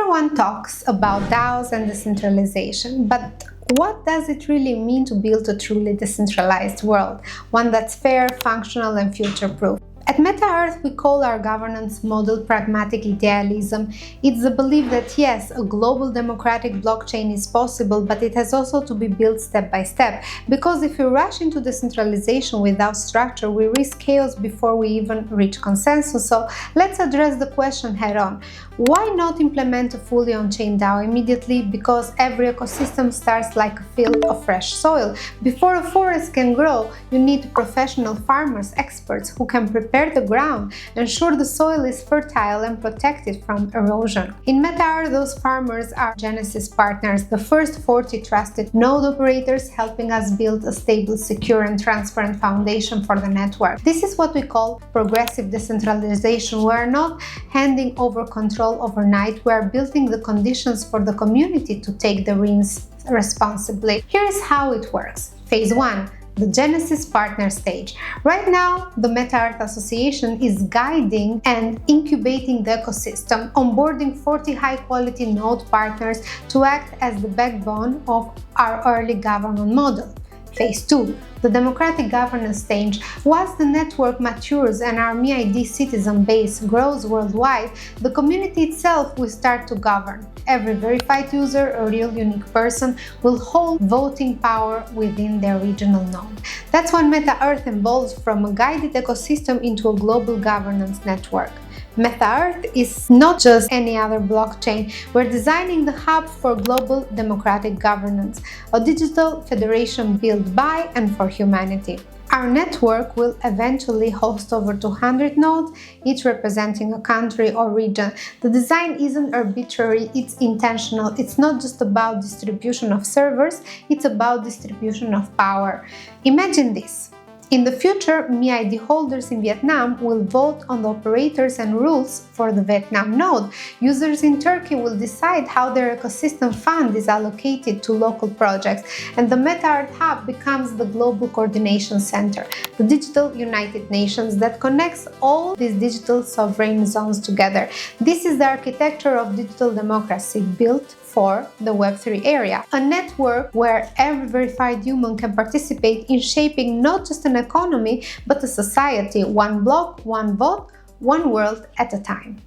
Everyone talks about DAOs and decentralization, but what does it really mean to build a truly decentralized world, one that's fair, functional, and future-proof? At Meta Earth, we call our governance model Pragmatic Idealism. It's the belief that yes, a global democratic blockchain is possible, but it has also to be built step by step. Because if we rush into decentralization without structure, we risk chaos before we even reach consensus. So let's address the question head on. Why not implement a fully on-chain DAO immediately? Because every ecosystem starts like a field of fresh soil. Before a forest can grow, you need professional farmers, experts who can prepare the ground, ensure the soil is fertile and protected from erosion. In Meta Earth, those farmers are Genesis partners, the first 40 trusted node operators helping us build a stable, secure, and transparent foundation for the network. This is what we call progressive decentralization. We are not handing over control overnight, we are building the conditions for the community to take the reins responsibly. Here is how it works. Phase 1. The Genesis partner stage. Right now, the Meta Earth Association is guiding and incubating the ecosystem, onboarding 40 high-quality node partners to act as the backbone of our early government model. Phase 2. The democratic governance stage. Once the network matures and our MeID citizen base grows worldwide, the community itself will start to govern. Every verified user, a real unique person, will hold voting power within their regional node. That's when Meta Earth evolves from a guided ecosystem into a global governance network. Meta Earth is not just any other blockchain. We're designing the hub for global democratic governance, a digital federation built by and for humanity. Our network will eventually host over 200 nodes, each representing a country or region. The design isn't arbitrary, it's intentional. It's not just about distribution of servers, it's about distribution of power. Imagine this. In the future, MeID holders in Vietnam will vote on the operators and rules for the Vietnam node. Users in Turkey will decide how their ecosystem fund is allocated to local projects, and the Meta Earth Hub becomes the global coordination center, the digital United Nations that connects all these digital sovereign zones together. This is the architecture of digital democracy built for the Web3 area, a network where every verified human can participate in shaping not just an economy, but a society, one block, one vote, one world at a time.